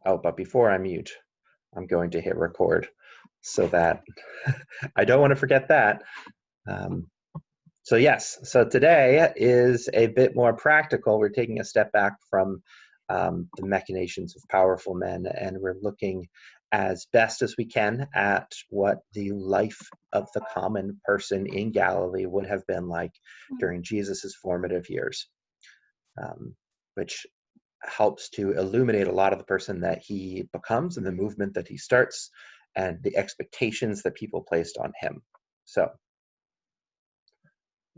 Oh, but before I mute, I'm going to hit record so that I don't want to forget that. So yes, so today is a bit more practical. We're taking a step back from the machinations of powerful men, and we're looking as best as we can at what the life of the common person in Galilee would have been like during Jesus's formative years, which helps to illuminate a lot of the person that he becomes and the movement that he starts and the expectations that people placed on him. So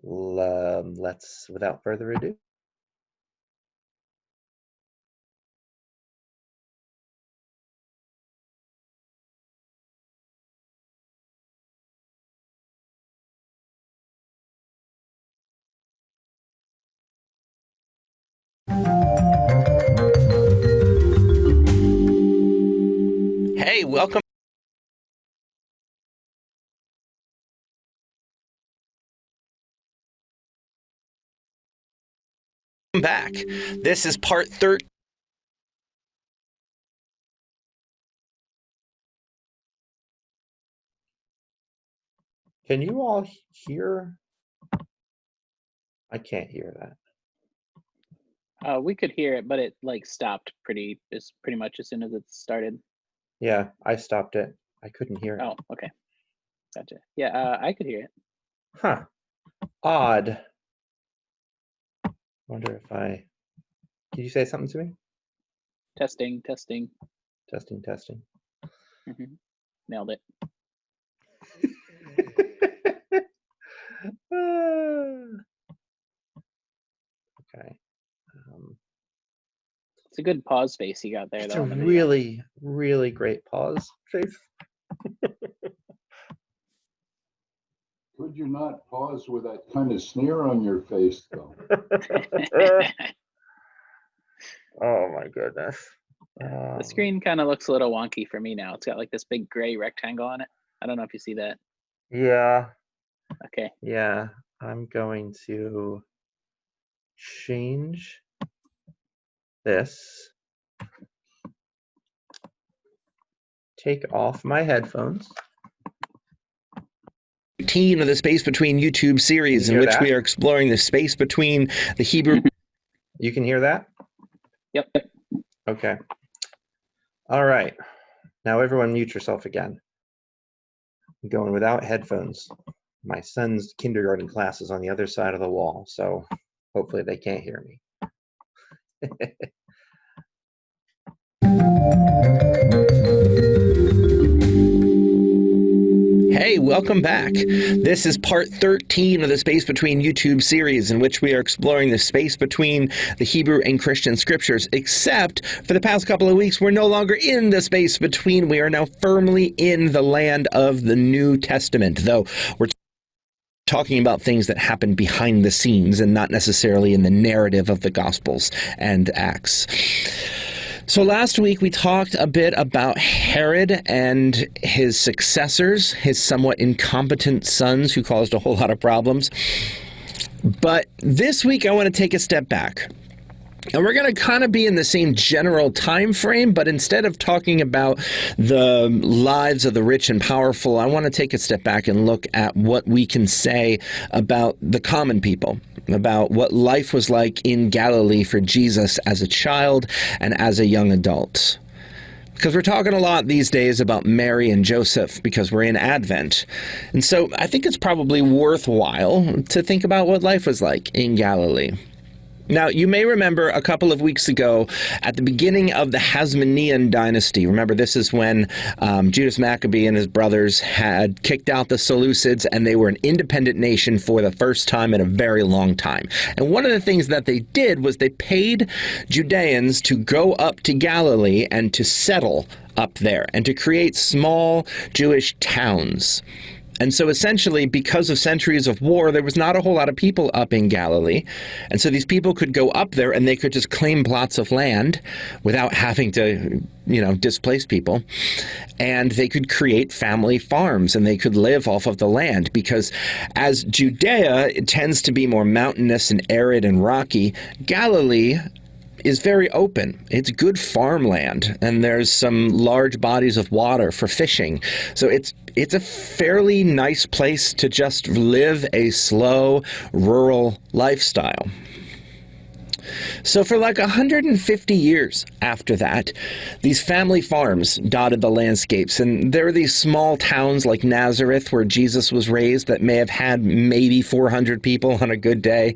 let's, without further ado. Hey, welcome. Back. This is part 13. Can you all hear? I can't hear that. We could hear it, but it like stopped pretty much as soon as it started. Yeah, I stopped it. I couldn't hear it. Oh, okay. Gotcha. Yeah, I could hear it. Huh. Odd. Wonder if I... Did you say something to me? Testing. Testing. Nailed it. Okay. It's a good pause face you got there, It's though. a really, really great pause face. Could you not pause with that kind of sneer on your face, though? Oh my goodness. The screen kind of looks a little wonky for me now. It's got like this big gray rectangle on it. I don't know if you see that. Yeah. Okay. Yeah, I'm going to change this. Take off my headphones. Of the Space Between YouTube series, in which we are exploring the space between the Hebrew. You can hear that? Yep. Okay. All right. Now everyone mute yourself again. I'm going without headphones. My son's kindergarten class is on the other side of the wall, so hopefully they can't hear me. Hey, welcome back. This is part 13 of the Space Between YouTube series, in which we are exploring the space between the Hebrew and Christian scriptures, except for the past couple of weeks, we're no longer in the space between. We are now firmly in the land of the New Testament, though we're talking about things that happen behind the scenes and not necessarily in the narrative of the Gospels and Acts. So last week we talked a bit about Herod and his successors, his somewhat incompetent sons who caused a whole lot of problems. But this week I want to take a step back. And we're going to kind of be in the same general time frame, but instead of talking about the lives of the rich and powerful, I want to take a step back and look at what we can say about the common people, about what life was like in Galilee for Jesus as a child and as a young adult. Because we're talking a lot these days about Mary and Joseph because we're in Advent. And so I think it's probably worthwhile to think about what life was like in Galilee. Now, you may remember a couple of weeks ago at the beginning of the Hasmonean dynasty. Remember, this is when Judas Maccabee and his brothers had kicked out the Seleucids, and they were an independent nation for the first time in a very long time. And one of the things that they did was they paid Judeans to go up to Galilee and to settle up there and to create small Jewish towns. And so essentially, because of centuries of war, there was not a whole lot of people up in Galilee. And so these people could go up there and they could just claim plots of land without having to, displace people. And they could create family farms and they could live off of the land because as Judea tends to be more mountainous and arid and rocky, Galilee is very open. It's good farmland, and there's some large bodies of water for fishing. So it's a fairly nice place to just live a slow, rural lifestyle. So for like 150 years after that, these family farms dotted the landscapes, and there are these small towns like Nazareth, where Jesus was raised, that may have had maybe 400 people on a good day.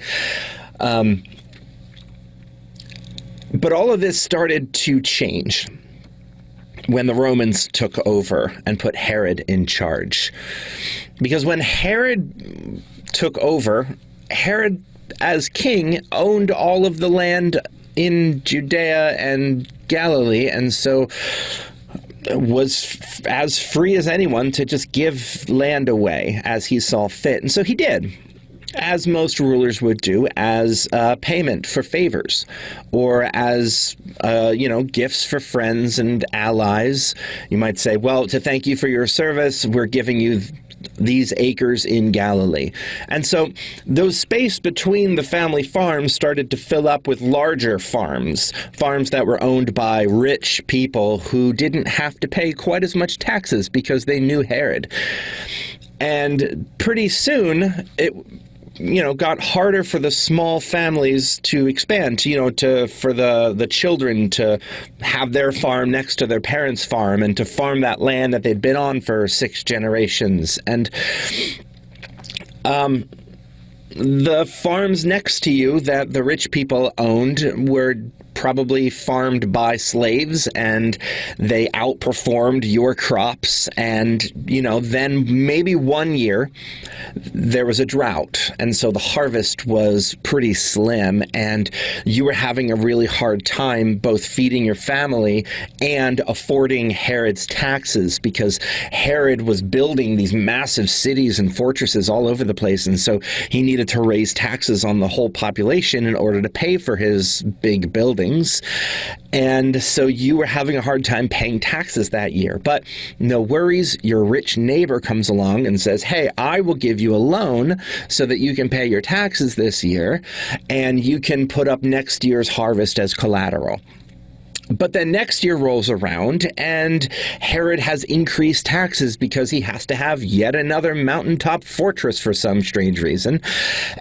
But all of this started to change when the Romans took over and put Herod in charge. Because when Herod took over, Herod, as king, owned all of the land in Judea and Galilee, and so was as free as anyone to just give land away as he saw fit. And so he did, as most rulers would do, as payment for favors, or as, gifts for friends and allies. You might say, well, to thank you for your service, we're giving you these acres in Galilee. And so those space between the family farms started to fill up with larger farms that were owned by rich people who didn't have to pay quite as much taxes because they knew Herod. And pretty soon, it got harder for the small families to expand, for the children to have their farm next to their parents' farm and to farm that land that they'd been on for 6 generations. And the farms next to you that the rich people owned were probably farmed by slaves, and they outperformed your crops. And, then maybe one year there was a drought, and so the harvest was pretty slim, and you were having a really hard time both feeding your family and affording Herod's taxes, because Herod was building these massive cities and fortresses all over the place, and so he needed to raise taxes on the whole population in order to pay for his big buildings. And so you were having a hard time paying taxes that year. But no worries, your rich neighbor comes along and says, hey, I will give you a loan so that you can pay your taxes this year, and you can put up next year's harvest as collateral. But then next year rolls around, and Herod has increased taxes because he has to have yet another mountaintop fortress for some strange reason.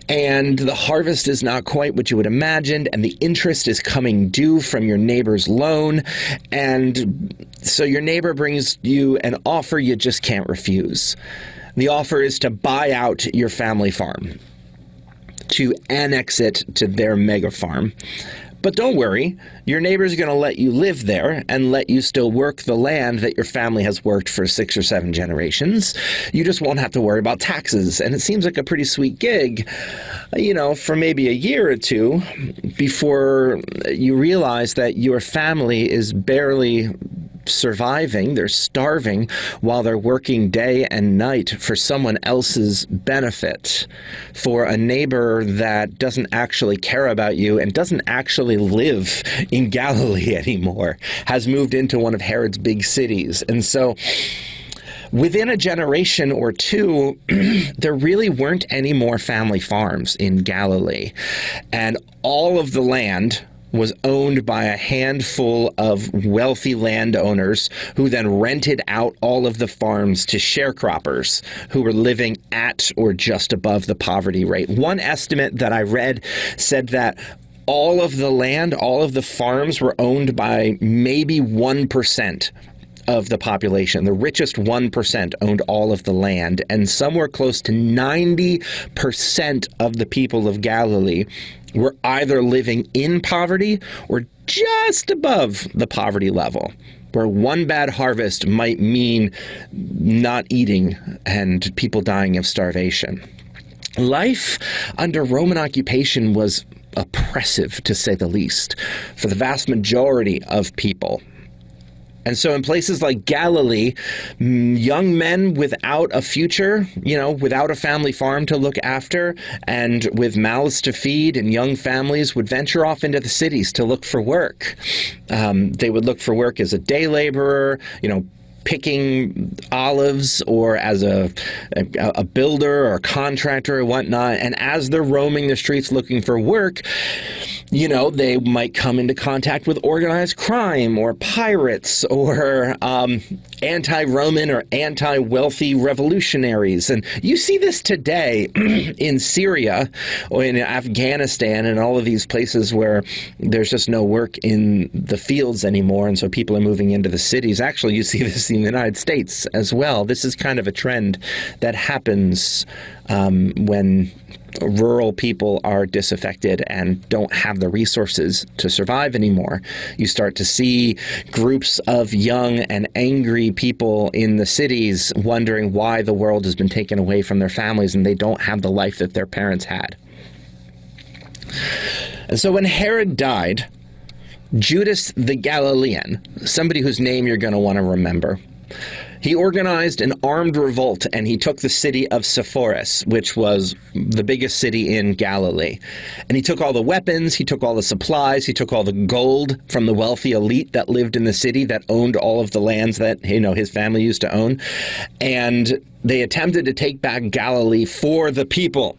And the harvest is not quite what you would imagine, and the interest is coming due from your neighbor's loan. And so your neighbor brings you an offer you just can't refuse. The offer is to buy out your family farm, to annex it to their mega farm. But don't worry, your neighbor's going to let you live there and let you still work the land that your family has worked for 6 or 7 generations. You just won't have to worry about taxes. And it seems like a pretty sweet gig, for maybe a year or two before you realize that your family is barely surviving. They're starving while they're working day and night for someone else's benefit, for a neighbor that doesn't actually care about you and doesn't actually live in Galilee anymore, has moved into one of Herod's big cities. And so within a generation or two, there really weren't any more family farms in Galilee, and all of the land was owned by a handful of wealthy landowners who then rented out all of the farms to sharecroppers who were living at or just above the poverty rate. One estimate that I read said that all of the land, all of the farms were owned by maybe 1% of the population. The richest 1% owned all of the land, and somewhere close to 90% of the people of Galilee were either living in poverty or just above the poverty level, where one bad harvest might mean not eating and people dying of starvation. Life under Roman occupation was oppressive, to say the least, for the vast majority of people. And so in places like Galilee, young men without a future, without a family farm to look after and with mouths to feed, and young families would venture off into the cities to look for work. They would look for work as a day laborer, picking olives or as a builder or a contractor or whatnot. And as they're roaming the streets looking for work, you know, they might come into contact with organized crime or pirates or anti-Roman or anti-wealthy revolutionaries. And you see this today in Syria or in Afghanistan and all of these places where there's just no work in the fields anymore, and so people are moving into the cities. Actually, you see this in the United States as well. This is kind of a trend that happens when rural people are disaffected and don't have the resources to survive anymore. You start to see groups of young and angry people in the cities wondering why the world has been taken away from their families and they don't have the life that their parents had. And so when Herod died, Judas the Galilean, somebody whose name you're going to want to remember, he organized an armed revolt, and he took the city of Sepphoris, which was the biggest city in Galilee. And he took all the weapons, he took all the supplies, he took all the gold from the wealthy elite that lived in the city that owned all of the lands that, you know, his family used to own. And they attempted to take back Galilee for the people,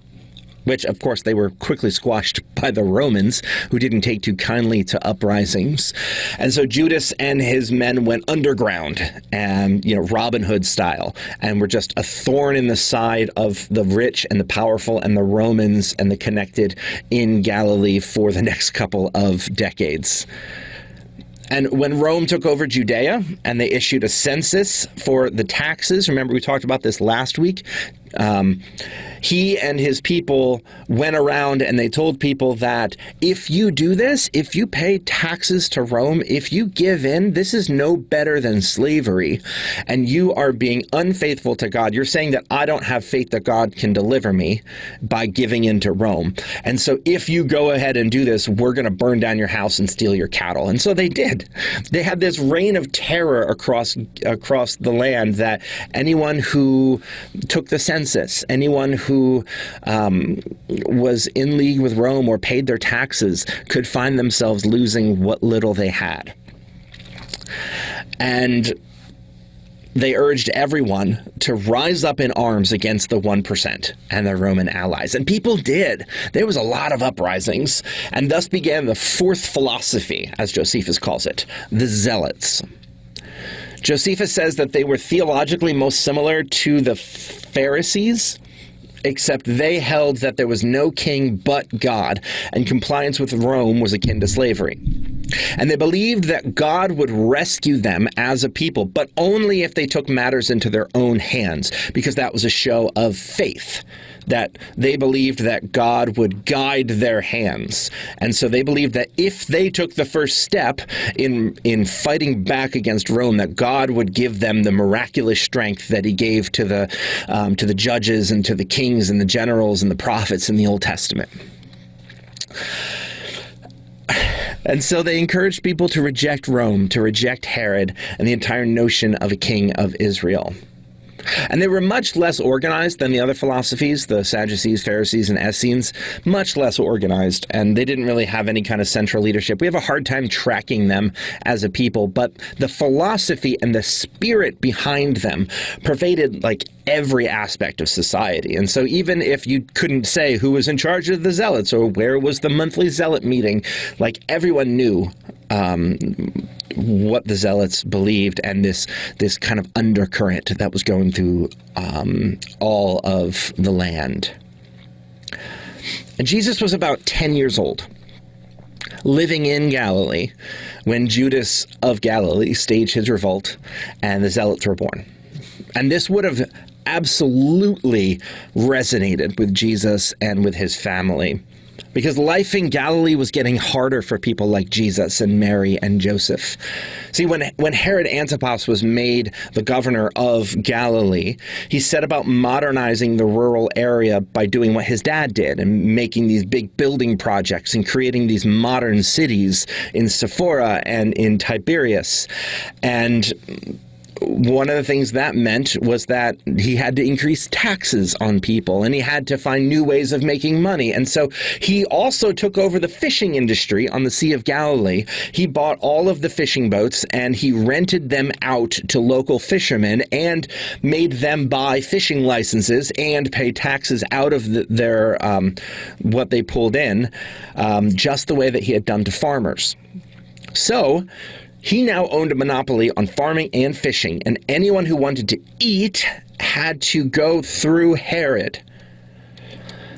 which, of course, they were quickly squashed by the Romans, who didn't take too kindly to uprisings. And so Judas and his men went underground, and, you know, Robin Hood style, and were just a thorn in the side of the rich and the powerful and the Romans and the connected in Galilee for the next couple of decades. And when Rome took over Judea and they issued a census for the taxes, remember we talked about this last week, he and his people went around and they told people that if you do this, if you pay taxes to Rome, if you give in, this is no better than slavery, and you are being unfaithful to God. You're saying that I don't have faith that God can deliver me by giving in to Rome. And so if you go ahead and do this, we're going to burn down your house and steal your cattle. And so they did. They had this reign of terror across the land that anyone who took the census, anyone who was in league with Rome or paid their taxes could find themselves losing what little they had. And they urged everyone to rise up in arms against the 1% and their Roman allies. And people did. There was a lot of uprisings, and thus began the fourth philosophy, as Josephus calls it, the Zealots. Josephus says that they were theologically most similar to the Pharisees, except they held that there was no king but God, and compliance with Rome was akin to slavery. And they believed that God would rescue them as a people, but only if they took matters into their own hands, because that was a show of faith, that they believed that God would guide their hands. And so they believed that if they took the first step in fighting back against Rome, that God would give them the miraculous strength that he gave to the judges and to the kings and the generals and the prophets in the Old Testament. And so they encouraged people to reject Rome, to reject Herod, and the entire notion of a king of Israel. And they were much less organized than the other philosophies, the Sadducees, Pharisees, and Essenes, much less organized, and they didn't really have any kind of central leadership. We have a hard time tracking them as a people, but the philosophy and the spirit behind them pervaded like every aspect of society. And so even if you couldn't say who was in charge of the Zealots or where was the monthly Zealot meeting, like everyone knew what the Zealots believed, and this kind of undercurrent that was going through all of the land. And Jesus was about 10 years old, living in Galilee, when Judas of Galilee staged his revolt and the Zealots were born. And this would have absolutely resonated with Jesus and with his family, because life in Galilee was getting harder for people like Jesus and Mary and Joseph. See, when Herod Antipas was made the governor of Galilee, he set about modernizing the rural area by doing what his dad did and making these big building projects and creating these modern cities in Sepphoris and in Tiberias. And one of the things that meant was that he had to increase taxes on people, and he had to find new ways of making money. And so he also took over the fishing industry on the Sea of Galilee. He bought all of the fishing boats and he rented them out to local fishermen and made them buy fishing licenses and pay taxes out of their what they pulled in, just the way that he had done to farmers. So he now owned a monopoly on farming and fishing, and anyone who wanted to eat had to go through Herod.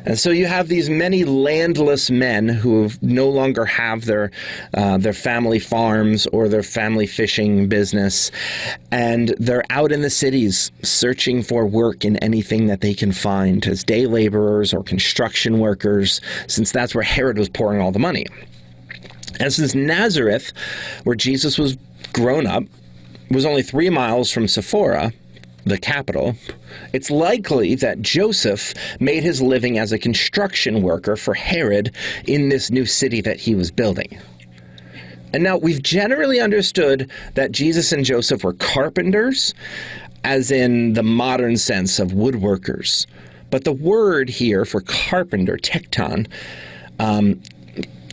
And so you have these many landless men who no longer have their family farms or their family fishing business, and they're out in the cities searching for work in anything that they can find as day laborers or construction workers, since that's where Herod was pouring all the money. And since Nazareth, where Jesus was grown up, was only 3 miles from Sephora, the capital, it's likely that Joseph made his living as a construction worker for Herod in this new city that he was building. And now we've generally understood that Jesus and Joseph were carpenters, as in the modern sense of woodworkers. But the word here for carpenter, tekton,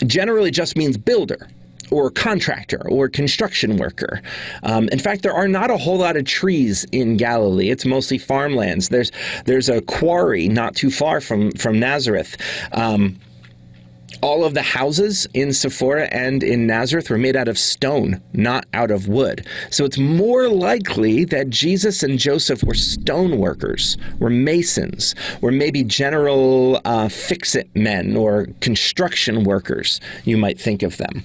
generally just means builder or contractor or construction worker. In fact, there are not a whole lot of trees in Galilee. It's mostly farmlands. There's a quarry not too far from Nazareth. All of the houses in Sephora and in Nazareth were made out of stone, not out of wood. So it's more likely that Jesus and Joseph were stone workers, were masons, were maybe general fix-it men or construction workers, you might think of them.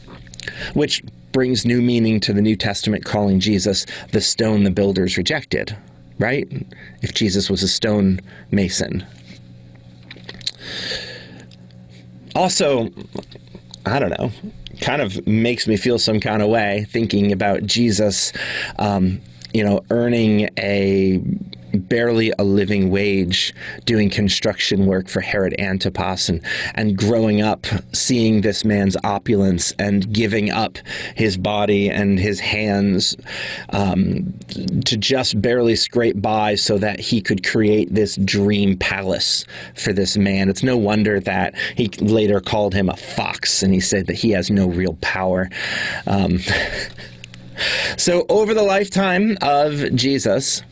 Which brings new meaning to the New Testament, calling Jesus the stone the builders rejected, right? If Jesus was a stone mason. Also, I don't know, kind of makes me feel some kind of way thinking about Jesus, earning barely a living wage doing construction work for Herod Antipas and growing up seeing this man's opulence and giving up his body and his hands to just barely scrape by so that he could create this dream palace for this man. It's no wonder that he later called him a fox, and he said that he has no real power. So over the lifetime of Jesus,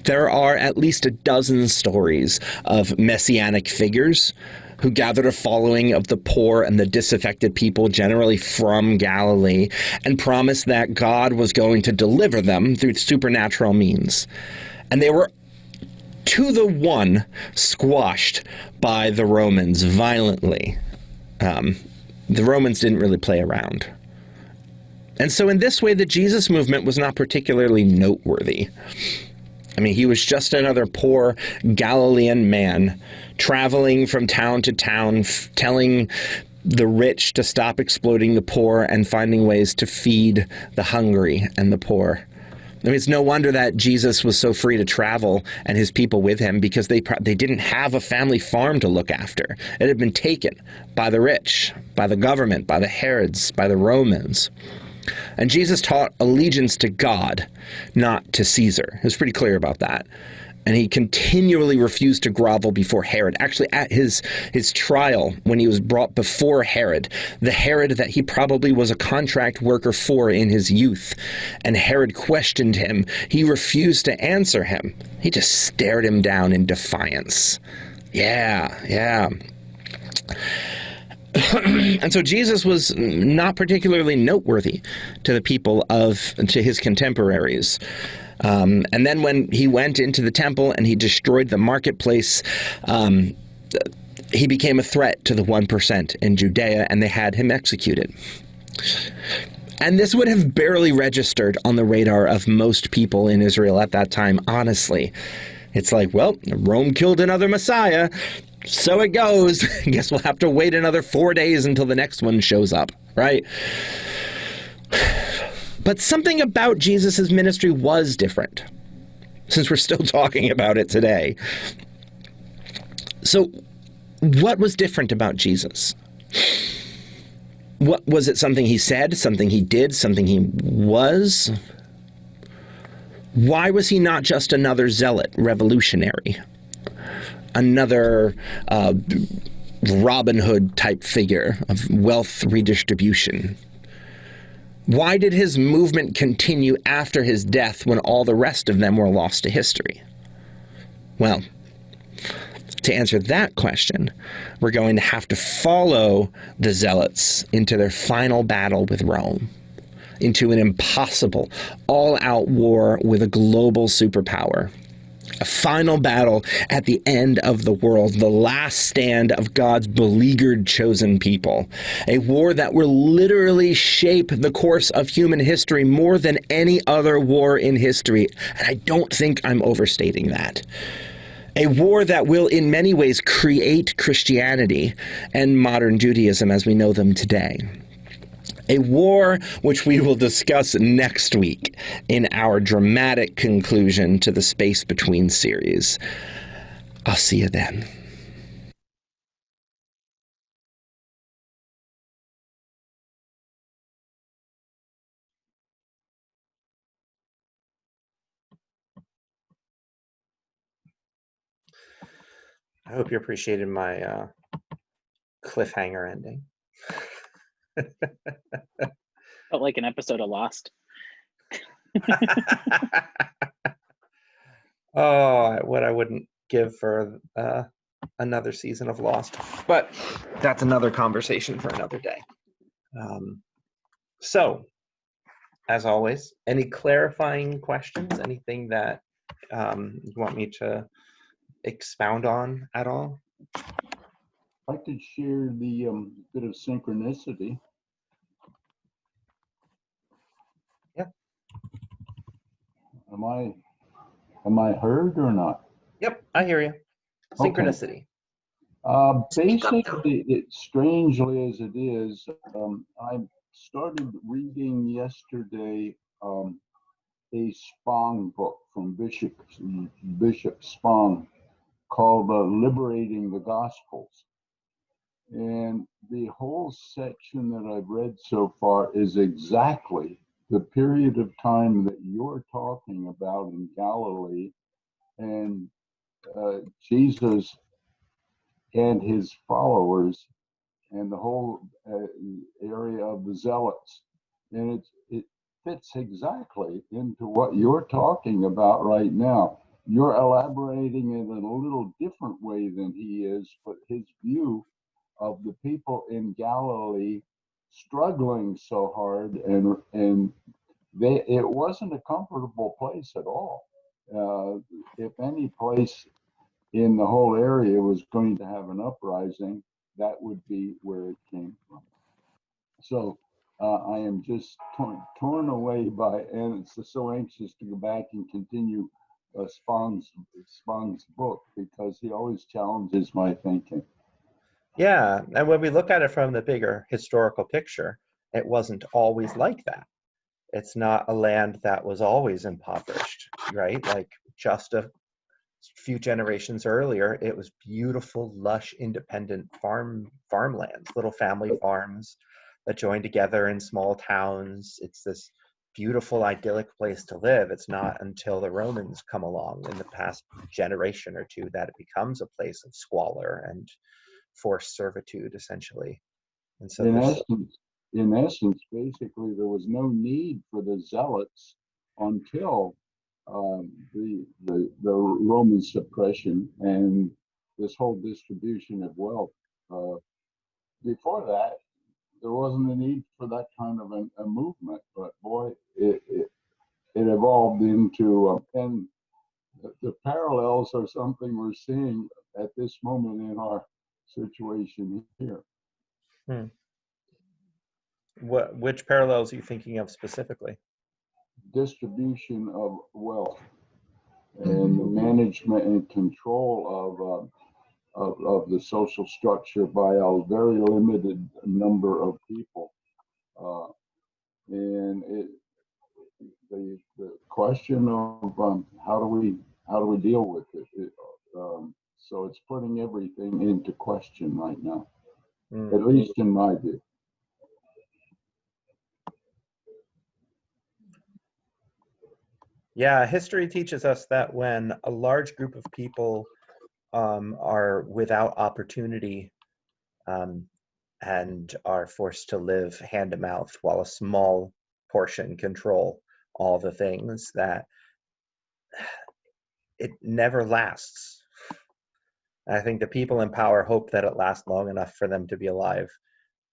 there are at least a dozen stories of messianic figures who gathered a following of the poor and the disaffected people, generally from Galilee, and promised that God was going to deliver them through supernatural means. And they were, to the one, squashed by the Romans violently. The Romans didn't really play around. And so in this way, the Jesus movement was not particularly noteworthy. I mean, he was just another poor Galilean man traveling from town to town, telling the rich to stop exploiting the poor and finding ways to feed the hungry and the poor. I mean, it's no wonder that Jesus was so free to travel and his people with him, because they didn't have a family farm to look after. It had been taken by the rich, by the government, by the Herods, by the Romans. And Jesus taught allegiance to God, not to Caesar. He was pretty clear about that. And he continually refused to grovel before Herod. Actually, at his trial, when he was brought before Herod, the Herod that he probably was a contract worker for in his youth, and Herod questioned him, he refused to answer him. He just stared him down in defiance. Yeah. And so Jesus was not particularly noteworthy to the people to his contemporaries. And then when he went into the temple and he destroyed the marketplace, he became a threat to the 1% in Judea, and they had him executed. And this would have barely registered on the radar of most people in Israel at that time, honestly. It's like, well, Rome killed another Messiah, so it goes. I guess we'll have to wait another 4 days until the next one shows up, right? But something about Jesus' ministry was different, since we're still talking about it today. So what was different about Jesus? What was it? Something he said, something he did, something he was? Why was he not just another zealot revolutionary? Another Robin Hood type figure of wealth redistribution? Why did his movement continue after his death when all the rest of them were lost to history? Well, to answer that question, we're going to have to follow the Zealots into their final battle with Rome, into an impossible, all-out war with a global superpower. A final battle at the end of the world, the last stand of God's beleaguered chosen people. A war that will literally shape the course of human history more than any other war in history. And I don't think I'm overstating that. A war that will in many ways create Christianity and modern Judaism as we know them today. A war which we will discuss next week in our dramatic conclusion to the Space Between series. I'll see you then. I hope you appreciated my cliffhanger ending. Felt like an episode of Lost. Oh, what I wouldn't give for another season of Lost. But that's another conversation for another day. So, as always, any clarifying questions? Anything that you want me to expound on at all? I could share the bit of synchronicity. Yeah. Am I heard or not? Yep, I hear you. Synchronicity. Basically, strangely as it is, I started reading yesterday a Spong book from Bishop Spong called Liberating the Gospels. And the whole section that I've read so far is exactly the period of time that you're talking about in Galilee, and Jesus and his followers and the whole area of the Zealots. And it fits exactly into what you're talking about right now. You're elaborating it in a little different way than he is, but his view of the people in Galilee struggling so hard, and it wasn't a comfortable place at all. If any place in the whole area was going to have an uprising, that would be where it came from. So I am just torn away by, and it's so anxious to go back and continue Spong's book, because he always challenges my thinking. Yeah, and when we look at it from the bigger historical picture, it wasn't always like that. It's not a land that was always impoverished, right? Like just a few generations earlier, it was beautiful, lush, independent farmlands, little family farms that join together in small towns. It's this beautiful, idyllic place to live. It's not until the Romans come along in the past generation or two that it becomes a place of squalor and forced servitude, essentially. And so in essence, basically, there was no need for the Zealots until the Roman suppression and this whole distribution of wealth. Before that, there wasn't a need for that kind of a movement. But boy, it evolved into, and the parallels are something we're seeing at this moment in our situation here. Which parallels are you thinking of specifically? Distribution of wealth and the management and control of the social structure by a very limited number of people, and the question of how do we deal with it, so it's putting everything into question right now, at least in my view. Yeah, history teaches us that when a large group of people are without opportunity and are forced to live hand to mouth while a small portion control all the things, that it never lasts. And I think the people in power hope that it lasts long enough for them to be alive,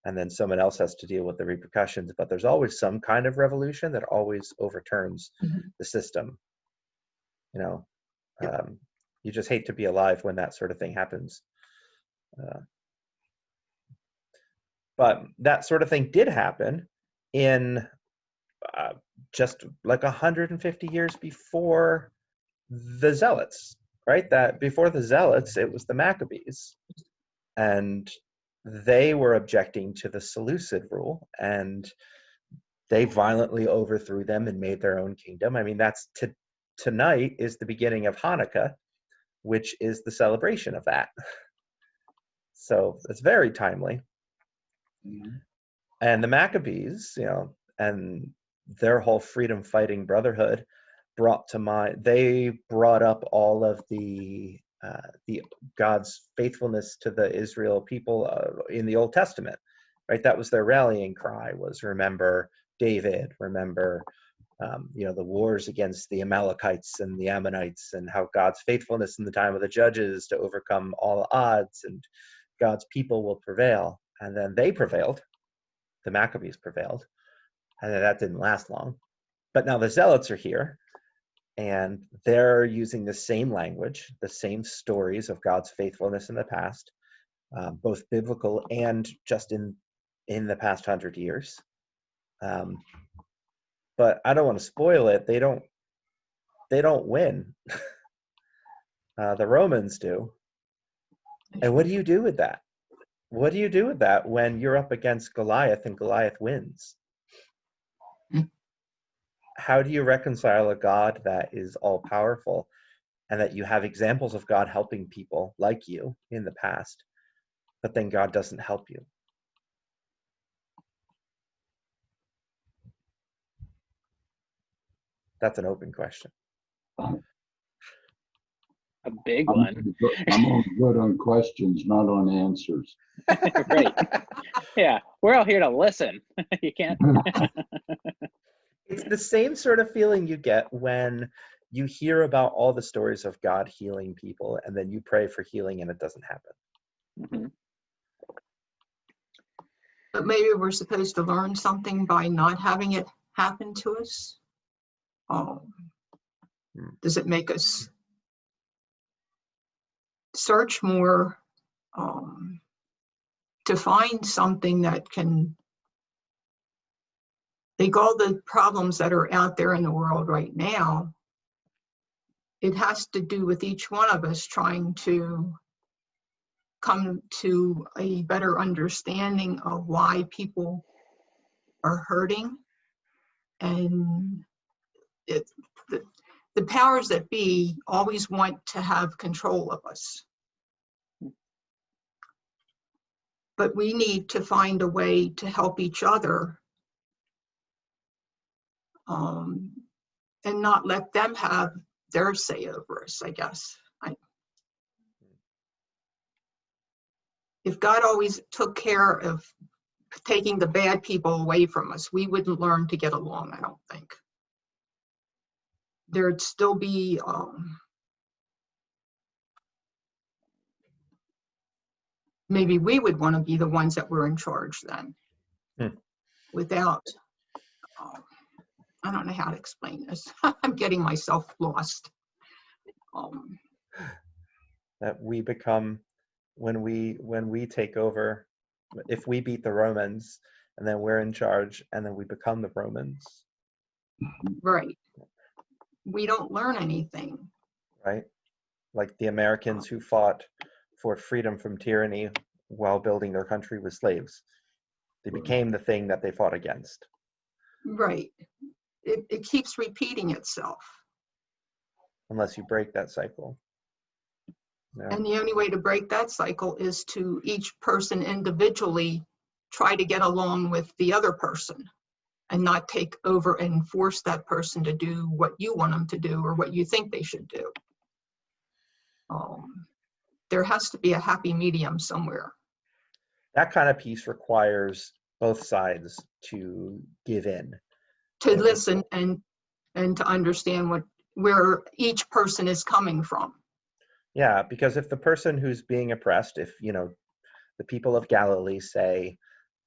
and then someone else has to deal with the repercussions. But there's always some kind of revolution that always overturns the system. You know, you just hate to be alive when that sort of thing happens. But that sort of thing did happen in just like 150 years before the Zealots, right? That before the Zealots, it was the Maccabees, and they were objecting to the Seleucid rule, and they violently overthrew them and made their own kingdom. I mean, that's tonight is the beginning of Hanukkah, which is the celebration of that. So it's very timely. Mhm. And the Maccabees, you know, and their whole freedom fighting brotherhood brought to mind, they brought up all of the God's faithfulness to the Israel people in the Old Testament, right? That was their rallying cry, was remember David, remember you know, the wars against the Amalekites and the Ammonites, and how God's faithfulness in the time of the judges to overcome all odds, and God's people will prevail. And then they prevailed. The Maccabees prevailed. And then that didn't last long. But now the Zealots are here, and they're using the same language, the same stories of God's faithfulness in the past, both biblical and just in the past 100 years. But I don't want to spoil it. They don't win. The Romans do. And what do you do with that? What do you do with that when you're up against Goliath and Goliath wins? How do you reconcile a God that is all powerful, and that you have examples of God helping people like you in the past, but then God doesn't help you? That's an open question. A big one. I'm only good on questions, not on answers. Right. Yeah, we're all here to listen. You can't. It's the same sort of feeling you get when you hear about all the stories of God healing people, and then you pray for healing and it doesn't happen. Mhm. But maybe we're supposed to learn something by not having it happen to us. Does it make us search more to find something that can, like all the problems that are out there in the world right now, it has to do with each one of us trying to come to a better understanding of why people are hurting. And the powers that be always want to have control of us. But we need to find a way to help each other and not let them have their say over us, I guess. If God always took care of taking the bad people away from us, we wouldn't learn to get along, I don't think. There'd still be maybe we would want to be the ones that were in charge then. Without I don't know how to explain this. I'm getting myself lost. That we become, when we take over, if we beat the Romans and then we're in charge and then we become the Romans. Right. We don't learn anything. Right? Like the Americans who fought for freedom from tyranny while building their country with slaves. They became the thing that they fought against. Right. It keeps repeating itself. Unless you break that cycle. Yeah. And the only way to break that cycle is to each person individually try to get along with the other person. and not take over and force that person to do what you want them to do or what you think they should do. There has to be a happy medium somewhere. That kind of peace requires both sides to give in. To listen and to understand where each person is coming from. Yeah, because if the person who's being oppressed, if, you know, the people of Galilee say,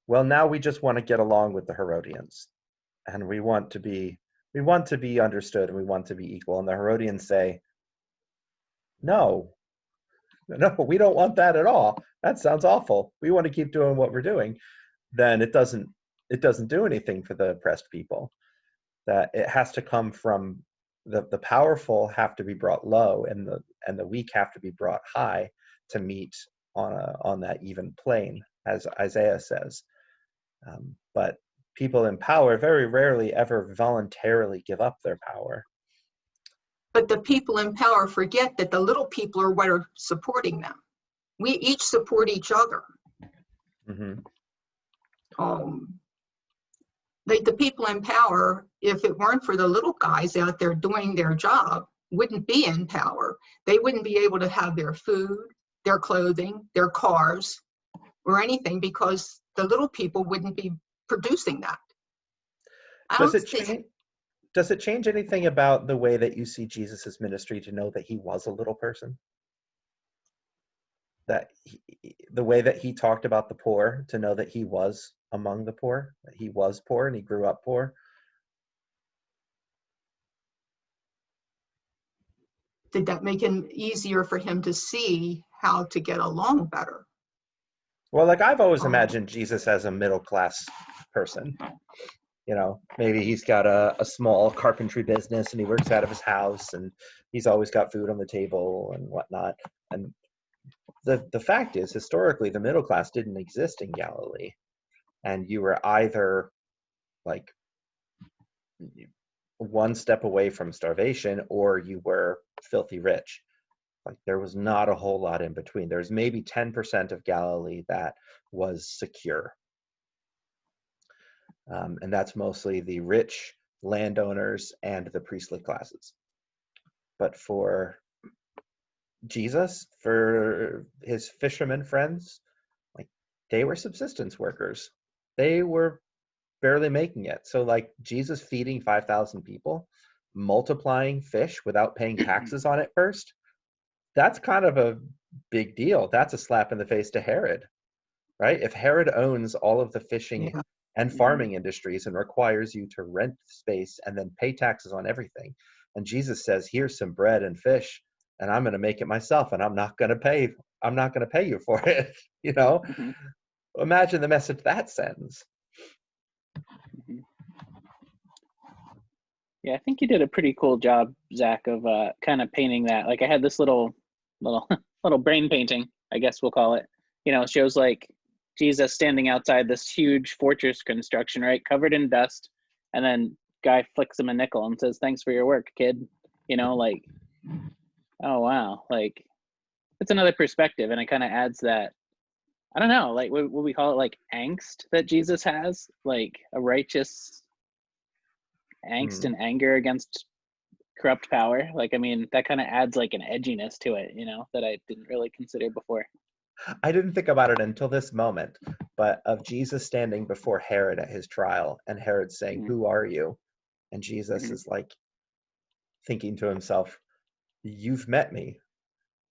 well, now we just want to get along with the Herodians, and we want to be understood, and we want to be equal. And the Herodians say, no, we don't want that at all. That sounds awful. We want to keep doing what we're doing. Then it doesn't do anything for the oppressed people. That it has to come from the powerful have to be brought low, and the weak have to be brought high to meet on that even plane, as Isaiah says. But people in power very rarely ever voluntarily give up their power. But the people in power forget that the little people are what are supporting them. We each support each other. Mm-hmm. The people in power, if it weren't for the little guys out there doing their job, wouldn't be in power. They wouldn't be able to have their food, their clothing, their cars, or anything, because the little people wouldn't be producing that. Does it change anything about the way that you see Jesus's ministry to know that he was a little person? That the way that he talked about the poor, to know that he was among the poor, that he was poor and he grew up poor? Did that make it easier for him to see how to get along better? Well, like I've always imagined Jesus as a middle class person. You know, maybe he's got a small carpentry business and he works out of his house and he's always got food on the table and whatnot. And the fact is, historically, the middle class didn't exist in Galilee. And you were either like one step away from starvation or you were filthy rich. Like there was not a whole lot in between. There's maybe 10% of Galilee that was secure. And that's mostly the rich landowners and the priestly classes. But for Jesus, for his fishermen friends, like they were subsistence workers. They were barely making it. So like Jesus feeding 5,000 people, multiplying fish without paying taxes on it first, that's kind of a big deal. That's a slap in the face to Herod, right? If Herod owns all of the fishing and farming industries and requires you to rent space and then pay taxes on everything, and Jesus says, here's some bread and fish, and I'm going to make it myself, and I'm not going to pay you for it. You know, imagine the message that sends. Yeah, I think you did a pretty cool job, Zach, of kind of painting that. Like I had this little brain painting, I guess we'll call it. You know, it shows like Jesus standing outside this huge fortress construction, right, covered in dust, and then guy flicks him a nickel and says, "Thanks for your work, kid." You know, like, oh wow, like it's another perspective, and it kind of adds that. I don't know, like what we call it, like angst that Jesus has, like a righteous angst and anger against corrupt power. Like, I mean, that kind of adds like an edginess to it, you know, that I didn't really consider before. I didn't think about it until this moment, but of Jesus standing before Herod at his trial and Herod saying, "Who are you?" And Jesus is like thinking to himself, "You've met me.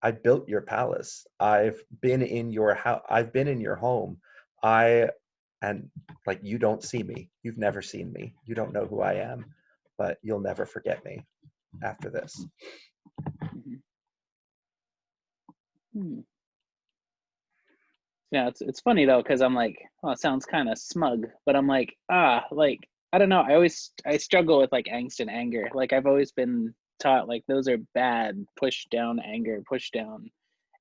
I built your palace. I've been in your house. I've been in your home. And like, you don't see me. You've never seen me. You don't know who I am, but you'll never forget me after this." Yeah, it's funny though, because I'm like, oh, it sounds kind of smug, but I'm like, like, I don't know. I struggle with like angst and anger. Like I've always been taught like those are bad, push down anger, push down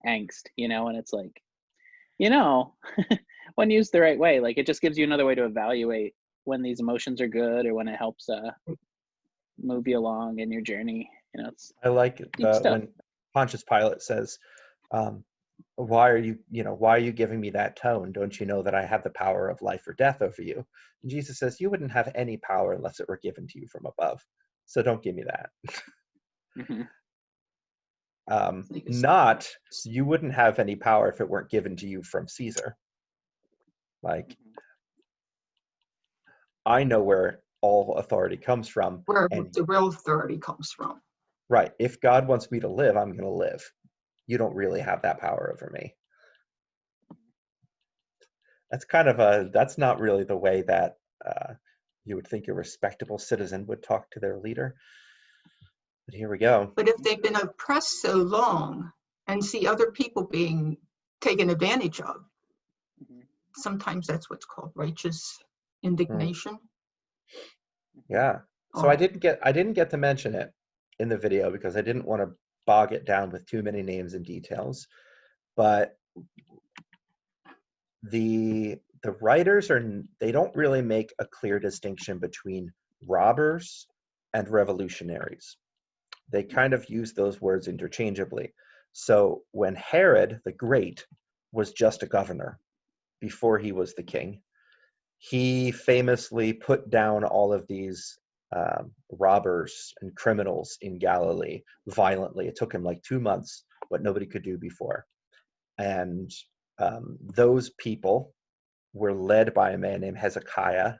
angst, you know, and it's like, you know, when used the right way, like it just gives you another way to evaluate when these emotions are good or when it helps move you along in your journey. You know, it's I like deep stuff. when Pontius Pilate says, why are you giving me that tone? Don't you know that I have the power of life or death over you? And Jesus says, you wouldn't have any power unless it were given to you from above. So don't give me that. Mhm. Not, you wouldn't have any power if it weren't given to you from Caesar. Like, I know where all authority comes from. Where And the real authority comes from. right, if God wants me to live, I'm going to live. You don't really have that power over me. That's not really the way that you would think a respectable citizen would talk to their leader. But here we go. But if they've been oppressed so long and see other people being taken advantage of, Mhm. sometimes that's what's called righteous indignation. Yeah. So I didn't get to mention it in the video because I didn't want to bog it down with too many names and details. But the writers they don't really make a clear distinction between robbers and revolutionaries. They kind of use those words interchangeably. So when Herod the Great was just a governor before he was the king, he famously put down all of these robbers and criminals in Galilee violently. It took him like 2 months, what nobody could do before. And those people were led by a man named Hezekiah,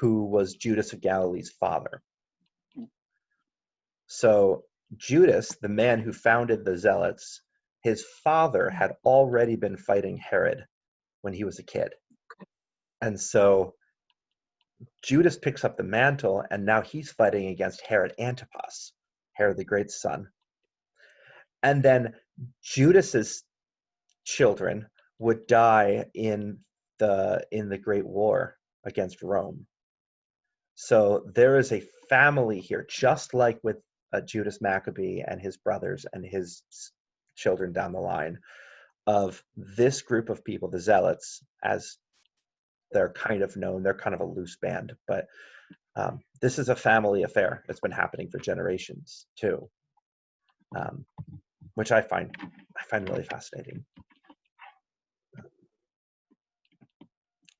who was Judas of Galilee's father. So Judas, the man who founded the Zealots, his father had already been fighting Herod when he was a kid. And so Judas picks up the mantle, and now he's fighting against Herod Antipas, Herod the Great's son. And then Judas's children would die in the Great War against Rome. So there is a family here, just like with Judas Maccabee and his brothers and his children down the line, of this group of people, the Zealots, as they're kind of known. They're kind of a loose band, but this is a family affair that's been happening for generations too, which I find really fascinating.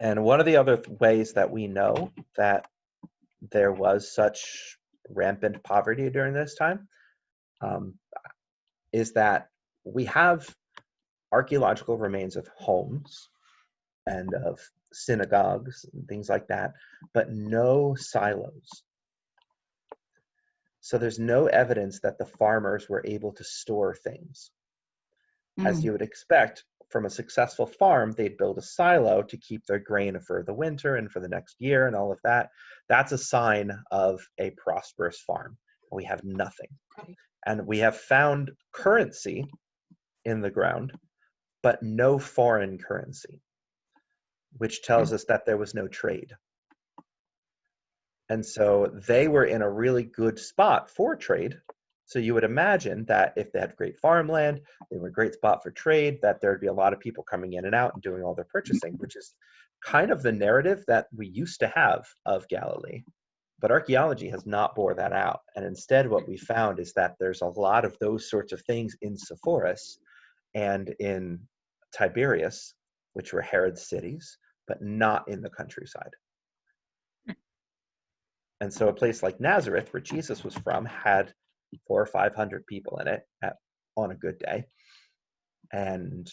And one of the other ways that we know that there was such rampant poverty during this time is that we have archaeological remains of homes and of synagogues and things like that, but no silos. So there's no evidence that the farmers were able to store things. As you would expect from a successful farm, they'd build a silo to keep their grain for the winter and for the next year and all of that. That's a sign of a prosperous farm. We have nothing. Okay. And we have found currency in the ground, but no foreign currency, which tells us that there was no trade. And so they were in a really good spot for trade. So you would imagine that if they had great farmland, they were a great spot for trade, that there'd be a lot of people coming in and out and doing all their purchasing, which is kind of the narrative that we used to have of Galilee. But archaeology has not bore that out. And instead what we found is that there's a lot of those sorts of things in Sepphoris and in Tiberias, which were Herod's cities, but not in the countryside. And so a place like Nazareth, where Jesus was from, had 400 or 500 people in it on a good day, and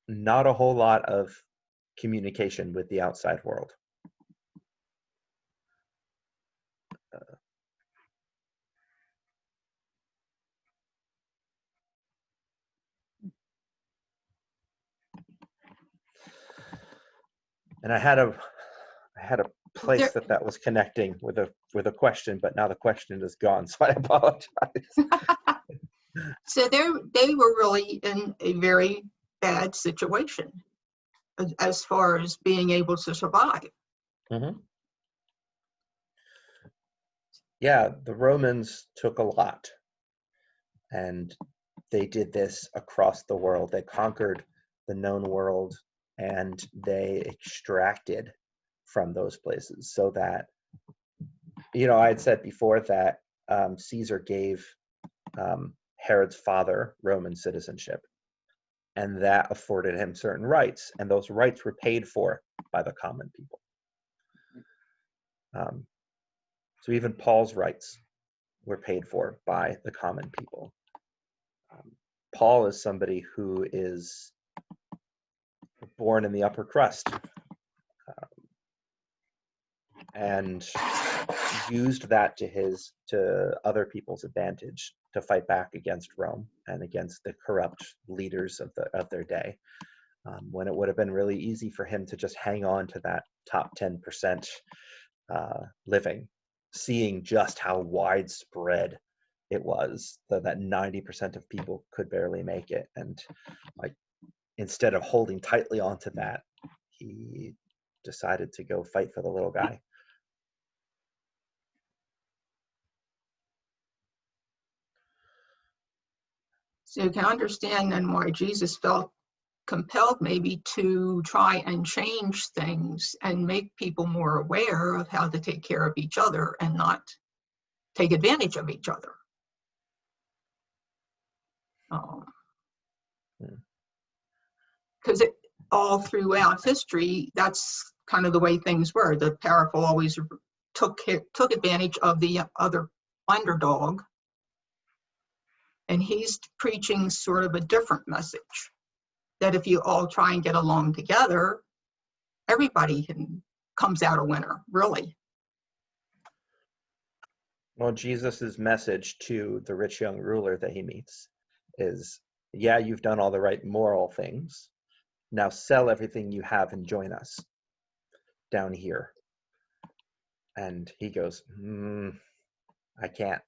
not a whole lot of communication with the outside world. And I had a place that was connecting with a question, but now the question is gone, so I apologize. So they were really in a very bad situation as far as being able to survive. Mm-hmm. Yeah, the Romans took a lot, and they did this across the world. They conquered the known world, and they extracted from those places, so that, I had said before that Caesar gave Herod's father Roman citizenship, and that afforded him certain rights, and those rights were paid for by the common people. So even Paul's rights were paid for by the common people. Paul is somebody who is born in the upper crust, and used that to other people's advantage to fight back against Rome and against the corrupt leaders of their day, when it would have been really easy for him to just hang on to that top 10% living, seeing just how widespread it was, that 90% of people could barely make it. And like, instead of holding tightly onto that, he decided to go fight for the little guy. So you can understand then why Jesus felt compelled maybe to try and change things and make people more aware of how to take care of each other and not take advantage of each other. Because all throughout history, that's kind of the way things were. The powerful always took advantage of the other underdog. And he's preaching sort of a different message, that if you all try and get along together, everybody comes out a winner, really. Well, Jesus's message to the rich young ruler that he meets is, yeah, you've done all the right moral things. Now sell everything you have and join us down here. And he goes, I can't.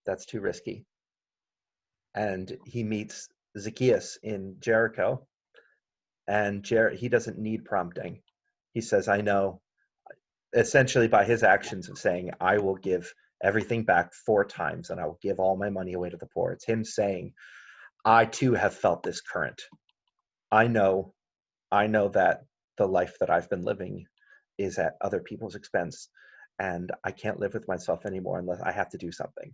That's too risky. And he meets Zacchaeus in Jericho, and he doesn't need prompting. He says, I know, essentially by his actions of saying, I will give everything back 4 times, and I will give all my money away to the poor. It's him saying, I too have felt this current. I know that the life that I've been living is at other people's expense, and I can't live with myself anymore unless I have to do something.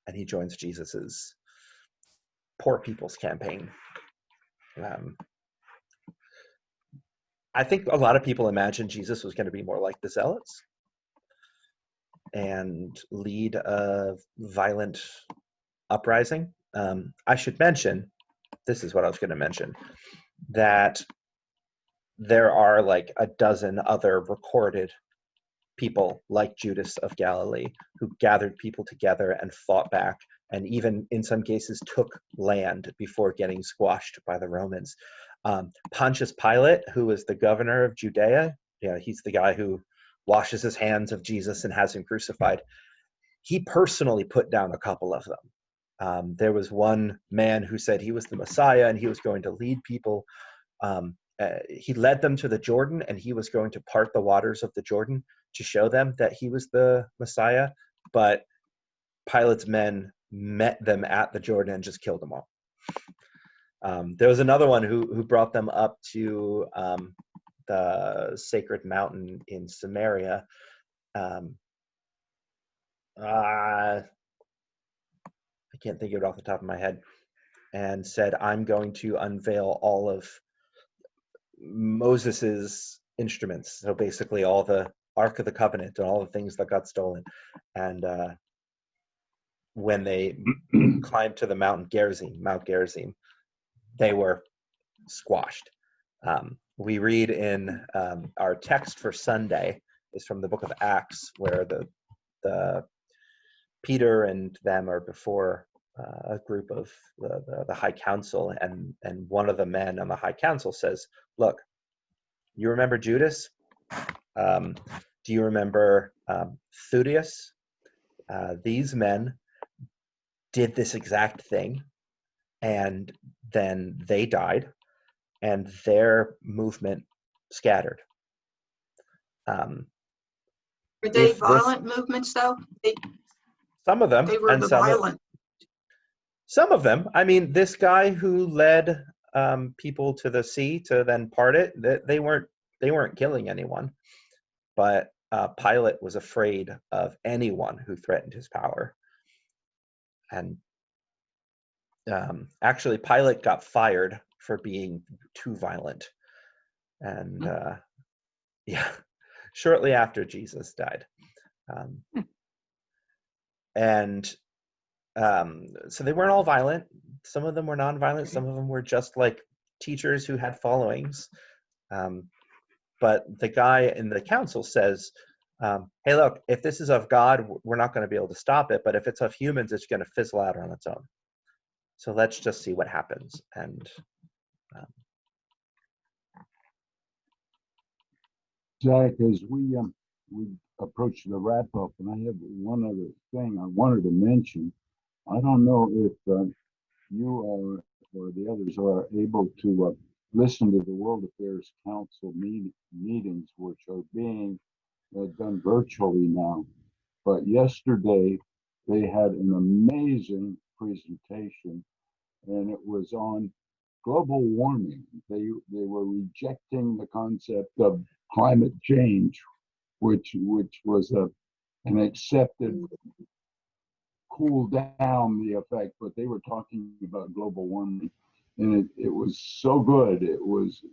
And he joins Jesus's poor people's campaign. I think a lot of people imagined Jesus was going to be more like the Zealots and lead a violent uprising. I should mention, this is what I was going to mention, that there are like a dozen other recorded people like Judas of Galilee who gathered people together and fought back, and even in some cases took land before getting squashed by the Romans. Pontius Pilate, who was the governor of Judea, he's the guy who washes his hands of Jesus and has him crucified. He personally put down a couple of them. There was one man who said he was the Messiah and he was going to lead people. He led them to the Jordan, and he was going to part the waters of the Jordan to show them that he was the Messiah. But Pilate's men met them at the Jordan and just killed them all. There was another one who brought them up to the sacred mountain in Samaria. I can't think of it off the top of my head. And said, I'm going to unveil all of Moses's instruments. So basically all the Ark of the Covenant and all the things that got stolen. And when they climbed to the Mount Gerizim, they were squashed. We read in our text for Sunday is from the book of Acts, where the Peter and them are before a group of the high council, and one of the men on the high council says, look, you remember Judas? Do you remember Theudius? These men did this exact thing, and then they died, and their movement scattered. Were they violent movements, though? Some of them. They were violent. Some of them. I mean, this guy who led people to the sea to then part it, they weren't killing anyone, but Pilate was afraid of anyone who threatened his power. And actually, Pilate got fired for being too violent. And yeah, shortly after Jesus died. So they weren't all violent. Some of them were nonviolent. Some of them were just like teachers who had followings. But the guy in the council says, hey, look, if this is of God, we're not going to be able to stop it. But if it's of humans, it's going to fizzle out on its own. So let's just see what happens. And Zach, as we approach the wrap up, and I have one other thing I wanted to mention. I don't know if you are or the others are able to listen to the World Affairs Council meetings, which are being done virtually now. But yesterday they had an amazing presentation, and it was on global warming. They were rejecting the concept of climate change, which was an accepted cool down the effect, but they were talking about global warming, and it was so good. It was,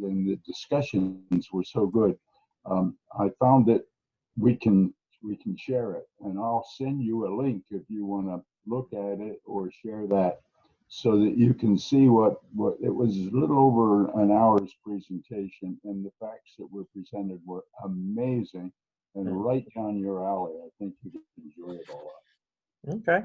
and the discussions were so good. I found that we can share it, and I'll send you a link if you want to look at it or share that, so that you can see what it was. A little over an hour's presentation, and the facts that were presented were amazing and right down your alley. I think you'd enjoy it a lot. okay.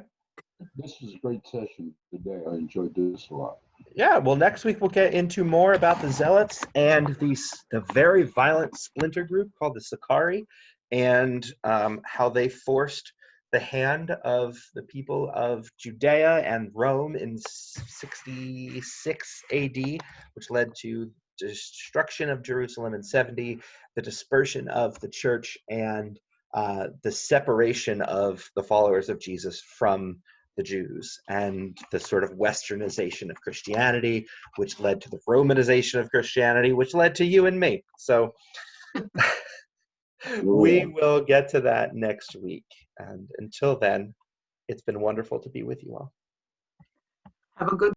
This was a great session today. I enjoyed this a lot. Yeah, well, next week we'll get into more about the Zealots and the very violent splinter group called the Sicarii, and how they forced the hand of the people of Judea and Rome in 66 AD, which led to destruction of Jerusalem in 70, the dispersion of the church, and the separation of the followers of Jesus from the Jews, and the sort of westernization of Christianity, which led to the Romanization of Christianity, which led to you and me. So we will get to that next week. And until then, it's been wonderful to be with you all. Have a good